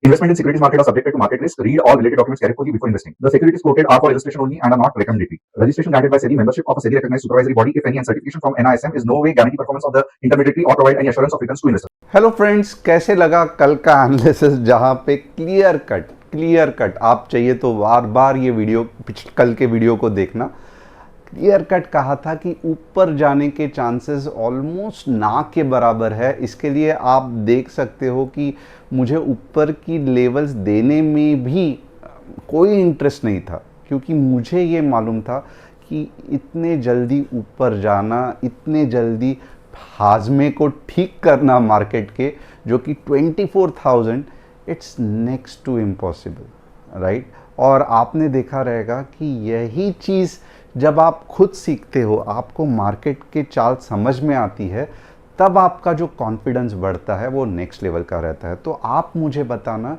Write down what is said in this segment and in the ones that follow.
Investment in securities market are subjected to market risk. Read all related documents carefully before investing. The securities quoted are for illustration only and are not recommendatory. Registration granted by SEBI, membership of a SEBI recognized supervisory body, if any, and certification from NISM is no way guarantee performance of the intermediary or provide any assurance of returns to investors. Hello friends, कैसे लगा कल का analysis जहां पे clear cut आप चाहिए तो बार बार ये वीडियो कल के वीडियो को देखना। क्लियर कट कहा था कि ऊपर जाने के चांसेस ऑलमोस्ट ना के बराबर है। इसके लिए आप देख सकते हो कि मुझे ऊपर की लेवल्स देने में भी कोई इंटरेस्ट नहीं था, क्योंकि मुझे ये मालूम था कि इतने जल्दी ऊपर जाना, इतने जल्दी हाजमे को ठीक करना मार्केट के, जो कि 24,000, it's next to impossible, right. और आपने देखा रहेगा कि यही चीज़ जब आप खुद सीखते हो, आपको मार्केट के चाल समझ में आती है, तब आपका जो कॉन्फिडेंस बढ़ता है वो नेक्स्ट लेवल का रहता है। तो आप मुझे बताना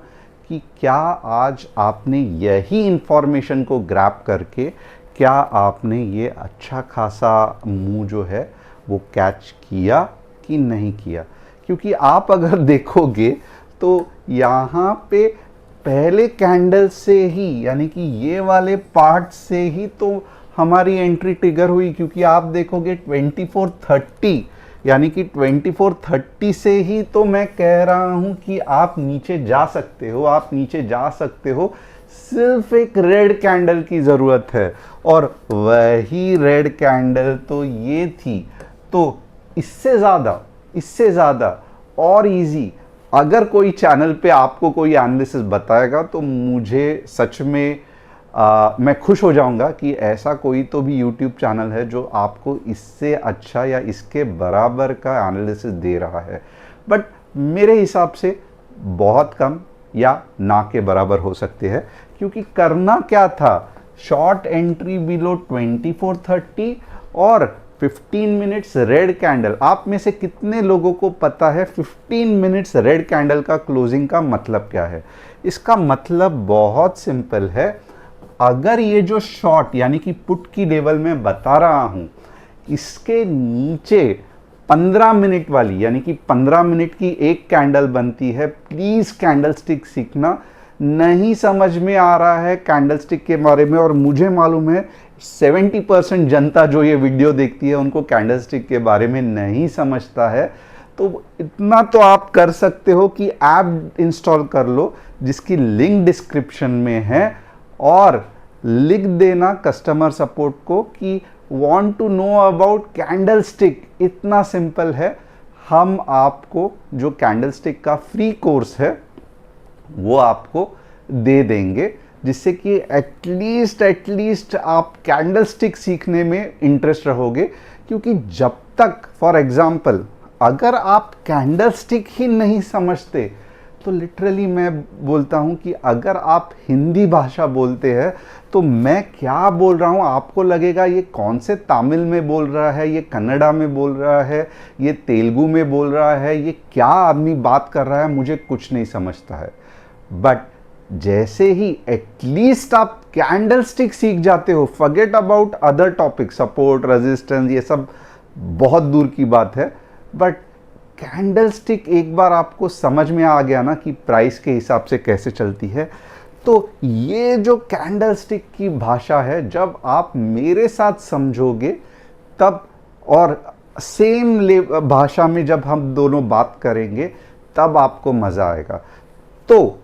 कि क्या आज आपने यही इंफॉर्मेशन को ग्रैब करके क्या आपने ये अच्छा खासा मूव जो है वो कैच किया कि नहीं किया। क्योंकि आप अगर देखोगे तो यहाँ पे पहले कैंडल से ही, यानी कि ये वाले पार्ट से ही तो हमारी एंट्री ट्रिगर हुई, क्योंकि आप देखोगे 2430, यानी कि 2430 से ही तो मैं कह रहा हूँ कि आप नीचे जा सकते हो, आप नीचे जा सकते हो। सिर्फ एक रेड कैंडल की ज़रूरत है, और वही रेड कैंडल तो ये थी। तो इससे ज़्यादा और इजी अगर कोई चैनल पे आपको कोई एनालिसिस बताएगा तो मुझे सच में मैं खुश हो जाऊंगा कि ऐसा कोई तो भी यूट्यूब चैनल है जो आपको इससे अच्छा या इसके बराबर का एनालिसिस दे रहा है। बट मेरे हिसाब से बहुत कम या ना के बराबर हो सकते हैं, क्योंकि करना क्या था, शॉर्ट एंट्री बिलो 2430 और 15 मिनट्स रेड कैंडल। आप में से कितने लोगों को पता है 15 मिनट्स रेड कैंडल का क्लोजिंग का मतलब क्या है? इसका मतलब बहुत सिंपल है। अगर ये जो शॉर्ट यानी कि पुट की लेवल में बता रहा हूं, इसके नीचे 15 मिनट वाली, यानी कि 15 मिनट की एक कैंडल बनती है। प्लीज कैंडल स्टिक सीखना। नहीं समझ में आ रहा है कैंडल स्टिक के बारे में, और मुझे मालूम है 70% जनता जो ये वीडियो देखती है उनको कैंडल स्टिक के बारे में नहीं समझता है। तो इतना तो आप कर सकते हो कि ऐप इंस्टॉल कर लो, जिसकी लिंक डिस्क्रिप्शन में है, और लिख देना कस्टमर सपोर्ट को कि want to know about candlestick. इतना सिंपल है। हम आपको जो कैंडल स्टिक का फ्री कोर्स है वो आपको दे देंगे, जिससे कि एटलीस्ट आप कैंडल स्टिक सीखने में इंटरेस्ट रहोगे। क्योंकि जब तक, फॉर एग्जांपल, अगर आप कैंडल स्टिक ही नहीं समझते, तो लिटरली मैं बोलता हूं कि अगर आप हिंदी भाषा बोलते हैं तो मैं क्या बोल रहा हूं आपको लगेगा ये कौन से तमिल में बोल रहा है, ये कन्नड़ा में बोल रहा है, ये तेलुगु में बोल रहा है, ये क्या आदमी बात कर रहा है, मुझे कुछ नहीं समझता है। बट जैसे ही एटलीस्ट आप कैंडल स्टिक सीख जाते हो, forget about other topic, support, resistance, ये सब बहुत दूर की बात है। बट कैंडल स्टिक एक बार आपको समझ में आ गया ना कि प्राइस के हिसाब से कैसे चलती है, तो ये जो कैंडल स्टिक की भाषा है, जब आप मेरे साथ समझोगे तब, और सेम भाषा में जब हम दोनों बात करेंगे, तब आपको मज़ा आएगा। तो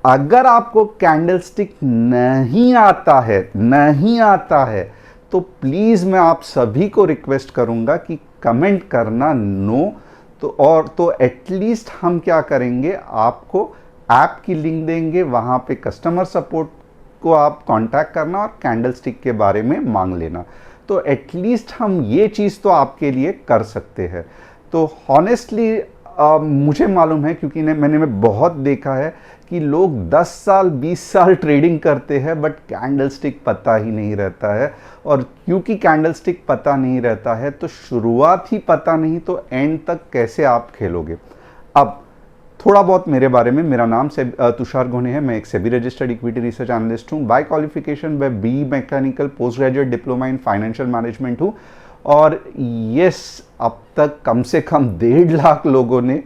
अगर आपको कैंडल स्टिक नहीं आता है तो प्लीज़ मैं आप सभी को रिक्वेस्ट करूंगा कि कमेंट करना नो। तो एटलीस्ट हम क्या करेंगे, आपको ऐप की लिंक देंगे, वहाँ पे कस्टमर सपोर्ट को आप कांटेक्ट करना और कैंडल स्टिक के बारे में मांग लेना। तो एटलीस्ट हम ये चीज़ तो आपके लिए कर सकते हैं। तो हॉनेस्टली मुझे मालूम है, क्योंकि मैंने बहुत देखा है कि लोग 10 साल 20 साल ट्रेडिंग करते हैं, बट कैंडल स्टिक पता ही नहीं रहता है। और क्योंकि कैंडल स्टिक पता नहीं रहता है तो शुरुआत ही पता नहीं, तो एंड तक कैसे आप खेलोगे। अब थोड़ा बहुत मेरे बारे में, मेरा नाम तुषार घोने है। मैं एक SEBI registered equity research analyst हूँ। बाय क्वालिफिकेशन मैं B mechanical post graduate diploma in financial management हूँ। और यस, अब तक कम से कम 1.5 लाख लोगों ने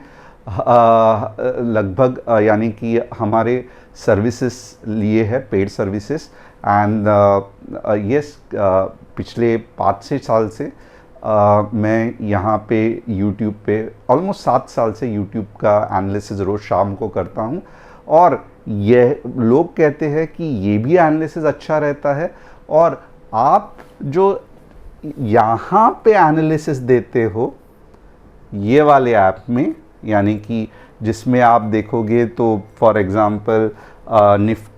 लगभग यानी कि हमारे सर्विसेज लिए है, पेड सर्विसेज। एंड यस, पिछले 5-6 साल से मैं यहाँ पे यूट्यूब पे ऑलमोस्ट 7 साल से यूट्यूब का एनालिसिस रोज़ शाम को करता हूँ। और यह लोग कहते हैं कि ये भी एनालिसिस अच्छा रहता है, और आप जो यहाँ पे एनालिसिस देते हो ये वाले ऐप में, यानी कि जिसमें आप देखोगे तो for example Nifty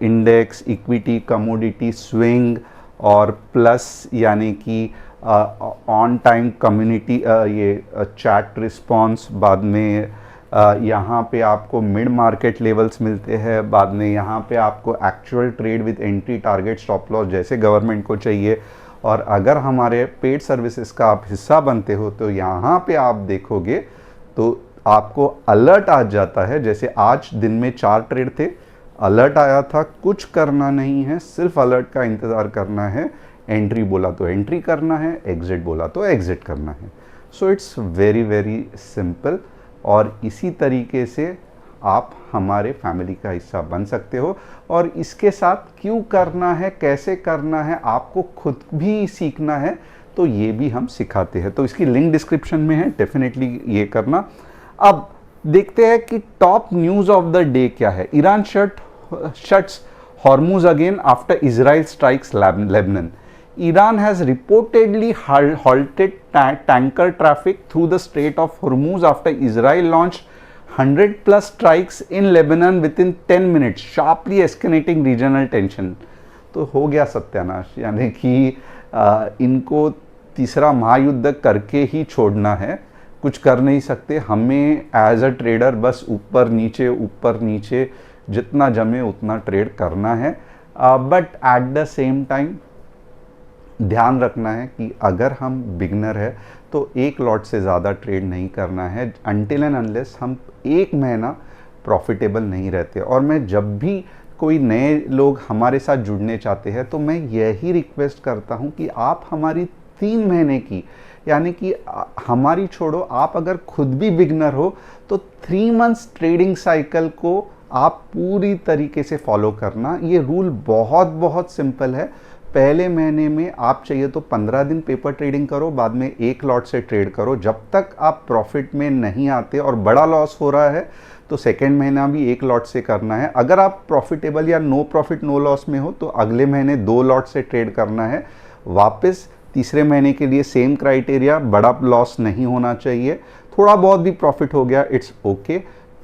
index, equity, commodity, swing और प्लस, यानी कि ऑन टाइम कम्युनिटी, ये चैट रिस्पॉन्स, बाद में यहाँ पे आपको मिड मार्केट लेवल्स मिलते हैं, बाद में यहाँ पे आपको actual trade with entry, target, stop loss जैसे गवर्नमेंट को चाहिए। और अगर हमारे पेड सर्विसेज का आप हिस्सा बनते हो तो यहाँ पे आप देखोगे तो आपको अलर्ट आ जाता है। जैसे आज दिन में 4 ट्रेड थे, अलर्ट आया था, कुछ करना नहीं है, सिर्फ अलर्ट का इंतज़ार करना है। एंट्री बोला तो एंट्री करना है, एग्जिट बोला तो एग्जिट करना है। So it's very very simple, और इसी तरीके से आप हमारे फैमिली का हिस्सा बन सकते हो। और इसके साथ क्यों करना है, कैसे करना है, आपको खुद भी सीखना है, तो ये भी हम सिखाते हैं। तो इसकी लिंक डिस्क्रिप्शन में है, डेफिनेटली ये करना। अब देखते हैं कि top news of the day क्या है। Iran shuts Hormuz again after Israel strikes Lebanon. Iran has reportedly halted tanker traffic through the Strait of Hormuz after Israel launched 100+ strikes in Lebanon within 10 minutes, sharply escalating regional tension. तो हो गया सत्यानाश, यानी कि इनको तीसरा महायुद्ध करके ही छोड़ना है, कुछ कर नहीं सकते। हमें एज अ ट्रेडर बस ऊपर नीचे जितना जमे उतना ट्रेड करना है। But at the same time ध्यान रखना है कि अगर हम बिगनर है तो एक लॉट से ज़्यादा ट्रेड नहीं करना है अनटिल एंड अनलेस हम 1 महीना प्रॉफिटेबल नहीं रहते। और मैं जब भी कोई नए लोग हमारे साथ जुड़ने चाहते हैं तो मैं यही रिक्वेस्ट करता हूं कि आप हमारी 3 महीने की, यानी कि हमारी छोड़ो, आप अगर खुद भी बिगनर हो तो 3 मंथ्स ट्रेडिंग साइकिल को आप पूरी तरीके से फॉलो करना। ये रूल बहुत बहुत सिंपल है। पहले महीने में आप चाहिए तो 15 दिन पेपर ट्रेडिंग करो, बाद में 1 लॉट से ट्रेड करो। जब तक आप प्रॉफिट में नहीं आते और बड़ा लॉस हो रहा है तो सेकेंड महीना भी 1 लॉट से करना है। अगर आप प्रॉफिटेबल या नो प्रॉफिट नो लॉस में हो तो अगले महीने 2 लॉट से ट्रेड करना है। वापस तीसरे महीने के लिए सेम क्राइटेरिया, बड़ा लॉस नहीं होना चाहिए, थोड़ा बहुत भी प्रॉफिट हो गया इट्स ओके।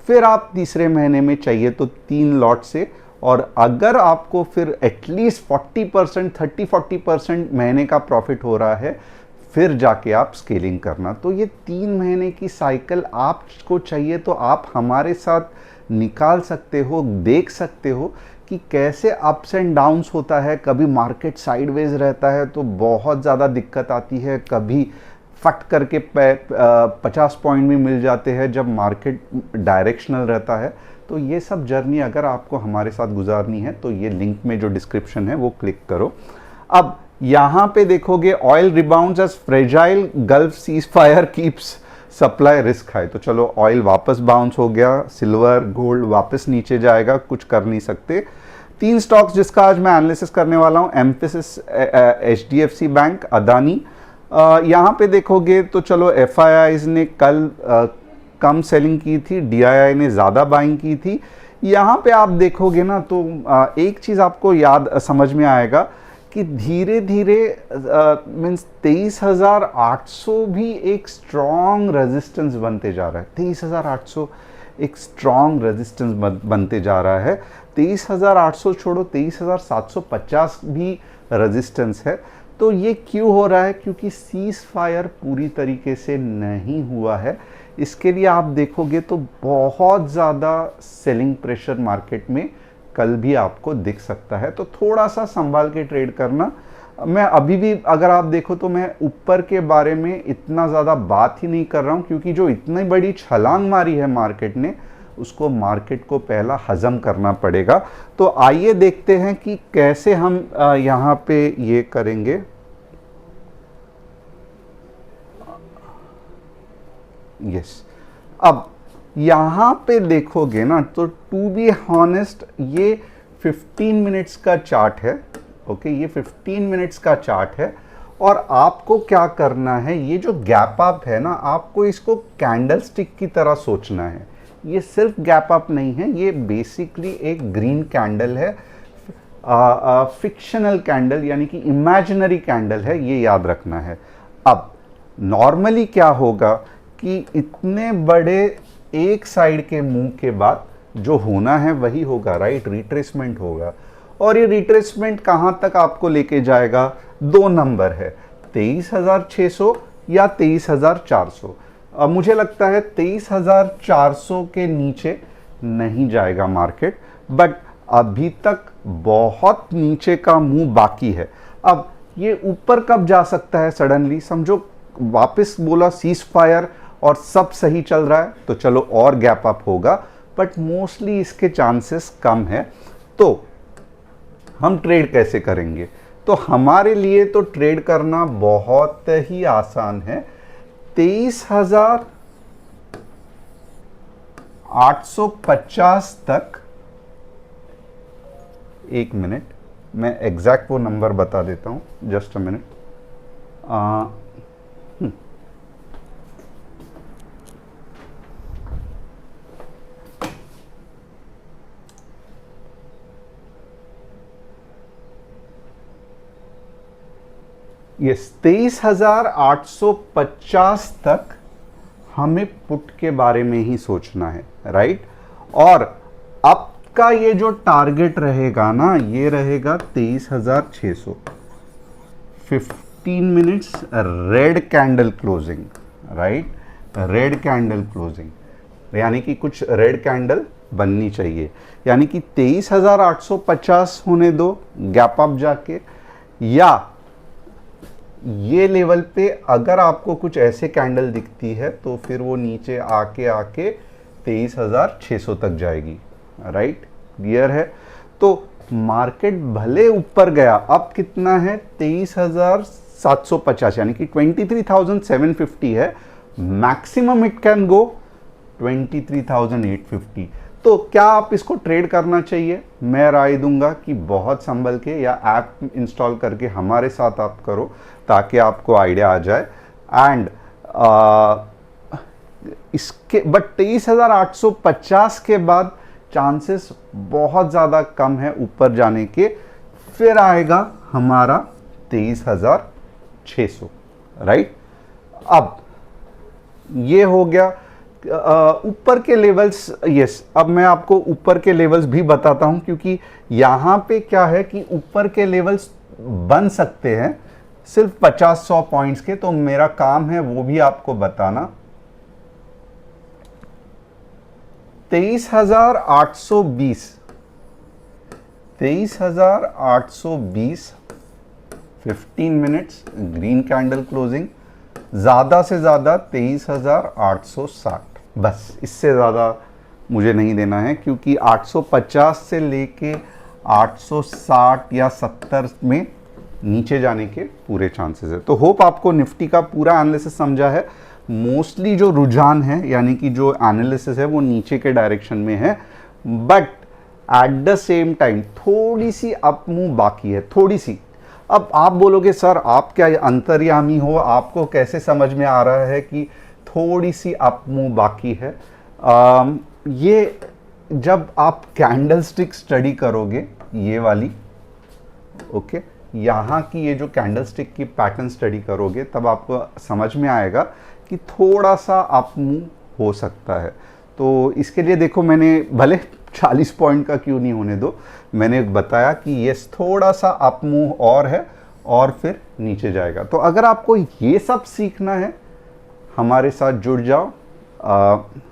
फिर आप तीसरे महीने में चाहिए तो 3 लॉट से, और अगर आपको फिर एटलीस्ट 40%, 30-40% महीने का प्रॉफिट हो रहा है फिर जाके आप स्केलिंग करना। तो ये 3 महीने की साइकिल आपको चाहिए तो आप हमारे साथ निकाल सकते हो, देख सकते हो कि कैसे अप्स एंड डाउन्स होता है। कभी मार्केट साइडवेज रहता है तो बहुत ज़्यादा दिक्कत आती है, कभी फट करके 50 पॉइंट भी मिल जाते हैं जब मार्केट डायरेक्शनल रहता है। तो ये सब जर्नी अगर आपको हमारे साथ गुजारनी है तो ये लिंक में जो डिस्क्रिप्शन है वो क्लिक करो। अब यहाँ पे देखोगे oil rebounds as fragile gulf ceasefire keeps supply risk high. तो चलो ऑयल वापस बाउंस हो गया, सिल्वर गोल्ड वापस नीचे जाएगा, कुछ कर नहीं सकते। 3 स्टॉक्स जिसका आज मैं एनालिसिस करने वाला हूँ, एम्फेसिस, HDFC बैंक, अदानी। यहाँ पे देखोगे तो चलो FIIs ने कल कम सेलिंग की थी, DII ने ज़्यादा बाइंग की थी। यहाँ पे आप देखोगे ना तो एक चीज़ आपको समझ में आएगा कि धीरे धीरे मीन्स 23,800 भी एक स्ट्रॉन्ग रेजिस्टेंस बनते जा रहा है। 23,800 एक स्ट्रॉन्ग रेजिस्टेंस बनते जा रहा है। 23,800 छोड़ो, 23,750 भी रेजिस्टेंस है। तो ये क्यों हो रहा है? क्योंकि सीज फायर पूरी तरीके से नहीं हुआ है। इसके लिए आप देखोगे तो बहुत ज़्यादा सेलिंग प्रेशर मार्केट में कल भी आपको दिख सकता है। तो थोड़ा सा संभाल के ट्रेड करना। मैं अभी भी अगर आप देखो तो मैं ऊपर के बारे में इतना ज़्यादा बात ही नहीं कर रहा हूँ, क्योंकि जो इतनी बड़ी छलांग मारी है मार्केट ने उसको मार्केट को पहला हजम करना पड़ेगा। तो आइए देखते हैं कि कैसे हम यहाँ पे ये करेंगे। यस, अब यहाँ पे देखोगे ना तो टू बी हॉनेस्ट ये 15 मिनट्स का चार्ट है। ओके, ये 15 मिनट्स का चार्ट है और आपको क्या करना है, ये जो गैप अप है ना, आपको इसको कैंडल स्टिक की तरह सोचना है। ये सिर्फ गैप अप नहीं है, ये बेसिकली एक ग्रीन कैंडल है, फिक्शनल कैंडल यानी कि इमेजिनरी कैंडल है, ये याद रखना है। अब नॉर्मली क्या होगा कि इतने बड़े एक साइड के मूव के बाद जो होना है वही होगा, राइट, रिट्रेसमेंट होगा। और ये रिट्रेसमेंट कहाँ तक आपको लेके जाएगा, दो नंबर है, 23,600 या 23,400। अब मुझे लगता है 23,400 के नीचे नहीं जाएगा मार्केट, बट अभी तक बहुत नीचे का मूव बाकी है। अब ये ऊपर कब जा सकता है सडनली, समझो वापस बोला सीज फायर और सब सही चल रहा है तो चलो और गैप अप होगा, बट मोस्टली इसके चांसेस कम है। तो हम ट्रेड कैसे करेंगे, तो हमारे लिए तो ट्रेड करना बहुत ही आसान है। 23,850 तक, एक मिनट मैं एग्जैक्ट वो नंबर बता देता हूँ, जस्ट अ मिनट। यस, 23,850 तक हमें पुट के बारे में ही सोचना है, राइट। और अब का ये जो टारगेट रहेगा ना, ये रहेगा 23,600। 15 minutes red candle closing, right, red candle closing, यानी कि कुछ रेड कैंडल बननी चाहिए, यानी कि 23,850 होने दो गैप अप जाके, या ये लेवल पे अगर आपको कुछ ऐसे कैंडल दिखती है तो फिर वो नीचे आके 23,600 तक जाएगी, राइट, क्लियर है। तो मार्केट भले ऊपर गया, अब कितना है 23,750 यानी कि 23,750 है, मैक्सिमम इट कैन गो 23,850। तो क्या आप इसको ट्रेड करना चाहिए, मैं राय दूंगा कि बहुत संभल के या ऐप इंस्टॉल करके हमारे साथ आप करो ताकि आपको आइडिया आ जाए। एंड इसके बट 23,850 के बाद चांसेस बहुत ज़्यादा कम है ऊपर जाने के, फिर आएगा हमारा 23,600, राइट। अब ये हो गया ऊपर के लेवल्स। यस, अब मैं आपको ऊपर के लेवल्स भी बताता हूं, क्योंकि यहां पे क्या है कि ऊपर के लेवल्स बन सकते हैं सिर्फ 50-100 पॉइंट्स के, तो मेरा काम है वो भी आपको बताना। 23,820, 23,820, 15 मिनट्स ग्रीन कैंडल क्लोजिंग, ज़्यादा से ज़्यादा 23,860, बस इससे ज़्यादा मुझे नहीं देना है, क्योंकि 850 से लेके 860 या 70 में नीचे जाने के पूरे चांसेस है। तो होप आपको निफ्टी का पूरा एनालिसिस समझा है। मोस्टली जो रुझान है यानी कि जो एनालिसिस है वो नीचे के डायरेक्शन में है, but at the same time थोड़ी सी अप मूव बाकी है, थोड़ी सी। अब आप बोलोगे सर आप क्या अंतर्यामी हो, आपको कैसे समझ में आ रहा है कि थोड़ी सी अप मूव बाकी है? ये जब आप कैंडल स्टिक स्टडी करोगे, ये वाली, ओके, यहाँ की ये जो कैंडल स्टिक की पैटर्न स्टडी करोगे तब आपको समझ में आएगा कि थोड़ा सा अप मूव हो सकता है। तो इसके लिए देखो, मैंने भले 40 पॉइंट का क्यों नहीं होने दो, मैंने बताया कि ये थोड़ा सा अप मूव और है और फिर नीचे जाएगा। तो अगर आपको ये सब सीखना है हमारे साथ जुड़ जाओ,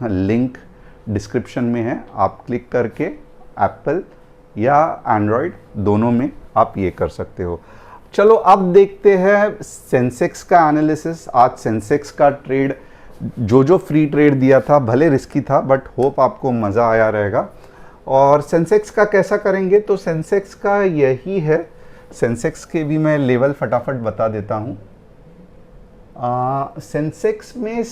लिंक डिस्क्रिप्शन में है, आप क्लिक करके एप्पल या एंड्रॉयड दोनों में आप ये कर सकते हो। चलो अब देखते हैं सेंसेक्स का एनालिसिस। आज सेंसेक्स का ट्रेड जो फ्री ट्रेड दिया था, भले रिस्की था बट होप आपको मज़ा आया रहेगा। और सेंसेक्स का कैसा करेंगे, तो सेंसेक्स का यही है, सेंसेक्स के भी मैं लेवल फटाफट बता देता हूँ। सेंसेक्स में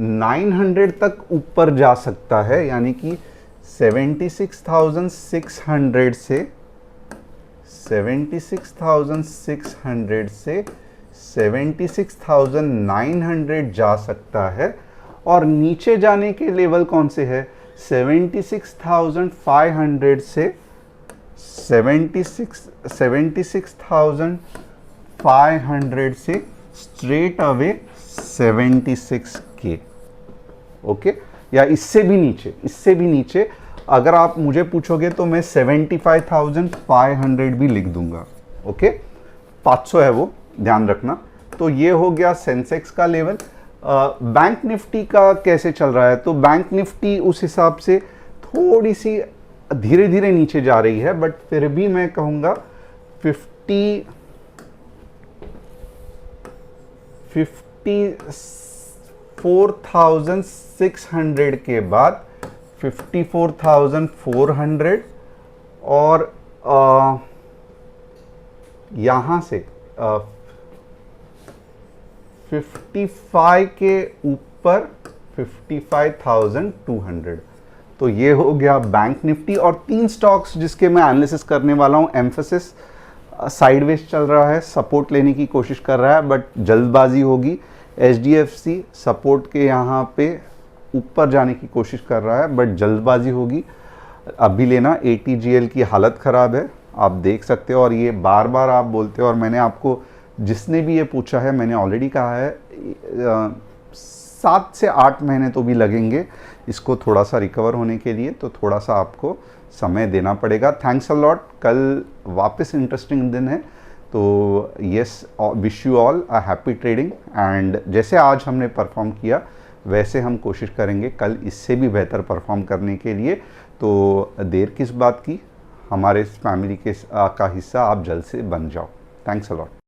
900 तक ऊपर जा सकता है, यानी कि 76,600 से 76,900 जा सकता है। और नीचे जाने के लेवल कौन से है? 76,500 से 76,500 से स्ट्रेट अवे 76K। ओके, या इससे भी नीचे अगर आप मुझे पूछोगे तो मैं 75,500 भी लिख दूंगा। ओके, 500 है वो, ध्यान रखना। तो ये हो गया सेंसेक्स का लेवल। बैंक निफ्टी का कैसे चल रहा है? तो बैंक निफ्टी उस हिसाब से थोड़ी सी धीरे धीरे नीचे जा रही है, बट फिर भी मैं कहूँगा 54,600 के बाद 54,400 और यहाँ से 55 के ऊपर 55,200। तो ये हो गया बैंक निफ्टी। और 3 स्टॉक्स जिसके मैं एनालिसिस करने वाला हूँ। एम्फेसिस साइडवेज चल रहा है, सपोर्ट लेने की कोशिश कर रहा है बट जल्दबाजी होगी। HDFC सपोर्ट के यहाँ पे ऊपर जाने की कोशिश कर रहा है बट जल्दबाजी होगी, अभी लेना। ATGL की हालत ख़राब है, आप देख सकते हो। और ये बार बार आप बोलते हो, और मैंने आपको, जिसने भी ये पूछा है, मैंने ऑलरेडी कहा है 7 से 8 महीने तो भी लगेंगे इसको थोड़ा सा रिकवर होने के लिए, तो थोड़ा सा आपको समय देना पड़ेगा। Thanks a lot. कल वापस इंटरेस्टिंग दिन है, तो yes, wish you all a happy trading. And जैसे आज हमने परफॉर्म किया वैसे हम कोशिश करेंगे कल इससे भी बेहतर परफॉर्म करने के लिए। तो देर किस बात की, हमारे फैमिली के का हिस्सा आप जल्द से बन जाओ। Thanks a lot.